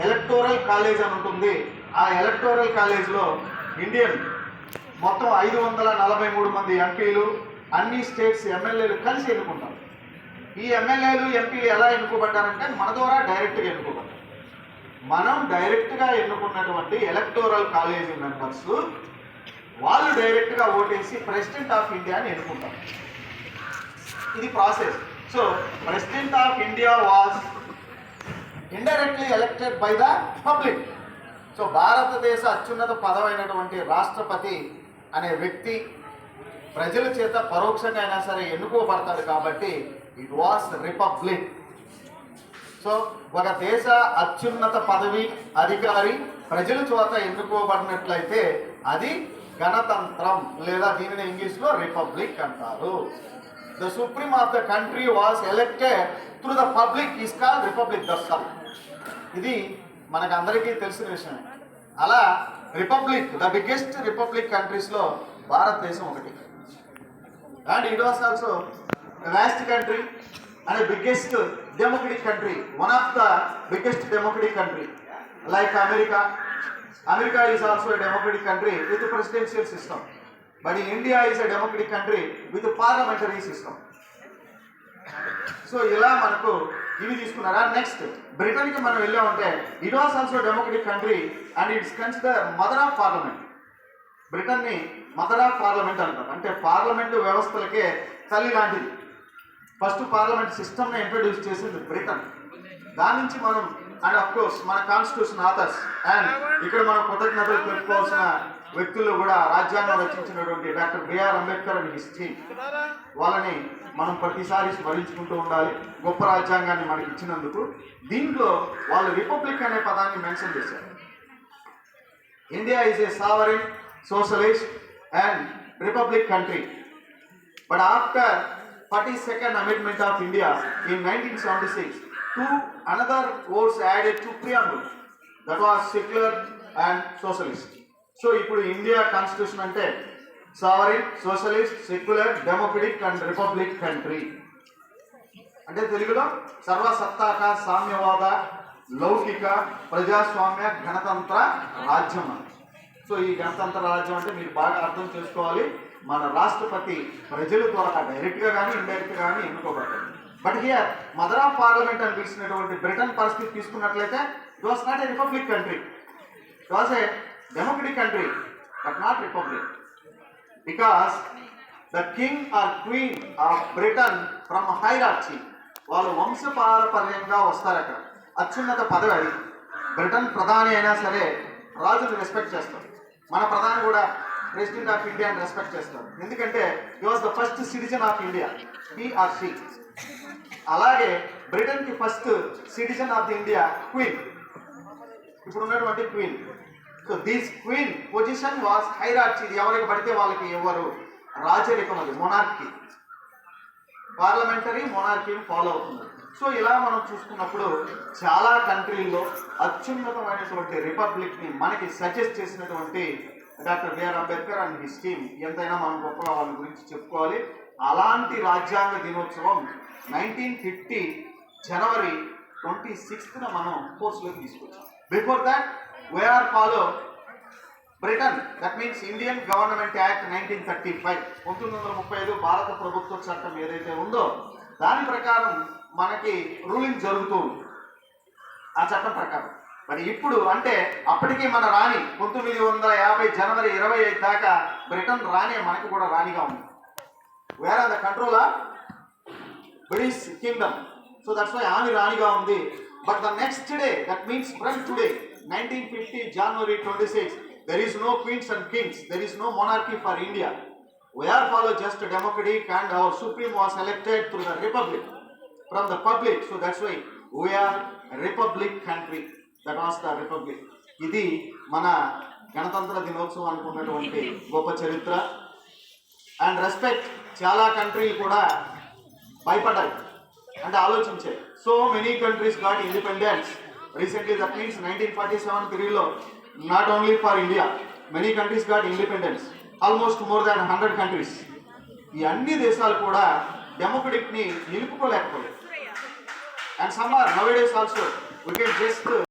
Electoral college అని ఉంటుంది. ఆ ఎలక్టోరల్ కాలేజ్లో ఇండియన్ మొత్తం 543 మంది ఎంపీలు, అన్ని స్టేట్స్ ఎమ్మెల్యేలు కలిసి ఎన్నుకుంటారు. ఈ ఎమ్మెల్యేలు ఎంపీలు ఎలా ఎన్నుకోబడ్డారంటే మన ద్వారా డైరెక్ట్గా ఎన్నుకోబడ్డారు. మనం డైరెక్ట్గా ఎన్నుకున్నటువంటి ఎలక్టోరల్ కాలేజ్ మెంబర్స్ వాళ్ళు డైరెక్ట్గా ఓటేసి ప్రెసిడెంట్ ఆఫ్ ఇండియాని ఎన్నుకుంటారు. ఇది process. So president of India was indirectly elected by the public. So భారతదేశ అత్యున్నత పదవైనటువంటి రాష్ట్రపతి అనే వ్యక్తి ప్రజల చేత పరోక్షంగా అయినా సరే ఎన్నుకోబడతాడు. కాబట్టి ఇట్ వాస్ రిపబ్లిక్. సో ఒక దేశ అత్యున్నత పదవి అధికారి ప్రజల చేత ఎన్నుకోబడినట్లయితే అది గణతంత్రం, లేదా దీనిని ఇంగ్లీష్లో రిపబ్లిక్ అంటారు. The supreme of the country was elected through the public is called republic. దర్శనం ఇది మనకు అందరికీ తెలిసిన విషయమే. అలా రిపబ్లిక్, ద బిగ్గెస్ట్ రిపబ్లిక్ కంట్రీస్లో భారతదేశం ఒకటి. And it was also last country and biggest democratic country, one of the biggest democratic country like America. America is also a democratic country with a presidential system, but India is a democratic country with a parliamentary system. So ఇలా మనకు ఇవి తీసుకున్నారా. Next బ్రిటన్కి మనం వెళ్ళామంటే it was also democratic country and it's consider mother of parliament. బ్రిటన్ని mother of parliament అంటారు. అంటే పార్లమెంటు వ్యవస్థలకే తల్లి లాంటిది. ఫస్ట్ పార్లమెంట్ సిస్టమ్ని ఇంట్రడ్యూస్ చేసింది బ్రిటన్. దాని నుంచి మనం అండ్ అఫ్ కోర్స్ మన కాన్స్టిట్యూషన్ ఆథర్స్ అండ్ ఇక్కడ మనం కృతజ్ఞతలు తెలుపుకోవాల్సిన వ్యక్తులు కూడా రాజ్యాంగం రచించినటువంటి doctor BR Ambedkar and his team, వాళ్ళని మనం ప్రతిసారి స్మరించుకుంటూ ఉండాలి. గొప్ప రాజ్యాంగాన్ని మనకి ఇచ్చినందుకు. దీంట్లో వాళ్ళు రిపబ్లిక్ అనే పదాన్ని మెన్షన్ చేశారు. India is a sovereign, socialist and republic country. But after 42nd amendment of India in 1976, two another words added to preamble, that was secular and socialist. So ఇప్పుడు ఇండియా కాన్స్టిట్యూషన్ అంటే sovereign, socialist, secular, democratic and republic country. అంటే తెలుగులో సర్వసత్తాక, సామ్యవాద, లౌకిక, ప్రజాస్వామ్య, గణతంత్ర రాజ్యం. So ఈ గణతంత్ర రాజ్యం అంటే మీరు బాగా అర్థం చేసుకోవాలి. మన రాష్ట్రపతి ప్రజల ద్వారా డైరెక్ట్గా కానీ ఇండైరెక్ట్గా కానీ ఎన్నుకోబడ్డారు. But here mother of parliament అని పిలిచినటువంటి బ్రిటన్ పరిస్థితి తీసుకున్నట్లయితే it was not a republic country, it was a democratic country but not republic. Because the king or queen of Britain from hierarchy, వాళ్ళు వంశపారపర్యంగా వస్తారు. అక్కడ అత్యున్నత పదవి అది. బ్రిటన్ ప్రధాని అయినా సరే రాజును రెస్పెక్ట్ చేస్తారు. మన ప్రధాని కూడా ప్రెసిడెంట్ ఆఫ్ ఇండియాని రెస్పెక్ట్ చేస్తారు. ఎందుకంటే he was the first citizen of India, he or she. అలాగే బ్రిటన్కి first citizen of the India queen, ఇప్పుడు ఉన్నటువంటి queen. So this queen position was hierarchy. ఇది ఎవరికి పడితే వాళ్ళకి ఎవరు రాజరికం, అది మొనార్కీ. పార్లమెంటరీ మొనార్కీని ఫాలో అవుతుంది. సో ఇలా మనం చూసుకున్నప్పుడు చాలా కంట్రీల్లో అత్యున్నతమైనటువంటి రిపబ్లిక్ని మనకి సజెస్ట్ చేసినటువంటి doctor BR Ambedkar and his team. ఎంతైనా మనం గొప్పగా వాళ్ళ గురించి చెప్పుకోవాలి. అలాంటి రాజ్యాంగ దినోత్సవం 1950 జనవరి 26న మనం కోర్సులోకి తీసుకొచ్చాం. Before that we are follow Britain, that means Indian government act 1935, 1935 భారత ప్రభుత్వ చట్టం ఏదైతే ఉందో దాని ప్రకారం మనకి రూలింగ్ జరుగుతూ ఉంది, ఆ చట్టం ప్రకారం. మరి ఇప్పుడు అంటే అప్పటికీ మన రాణి 1950 జనవరి 25 దాకా బ్రిటన్ రాణి మనకి కూడా రాణిగా ఉంది. Where are the control of British kingdom. So that's why ఆమె రాణిగా ఉంది. But the next day, that means from today 1950 January 26, there is no queens and kings, there is no monarchy for India. We are follow just democratic and our supreme was elected through the republic from the public. So that's why we are a republic country. That was the republic. ఇది మన గణతంత్ర దినోత్సవం అనుకున్నటువంటి గొప్ప చరిత్ర and respect. చాలా కంట్రీలు కూడా భయపడ్డాయి అంటే ఆలోచించాయి. So many countries got independence recently. That means 1947 పీరియడ్లో not only for India, many countries got independence, almost more than 100 countries. ఈ అన్ని దేశాలు కూడా డెమోక్రటిక్ని నిలుపుకోలేకపోయాయి. And some are nowadays also we can just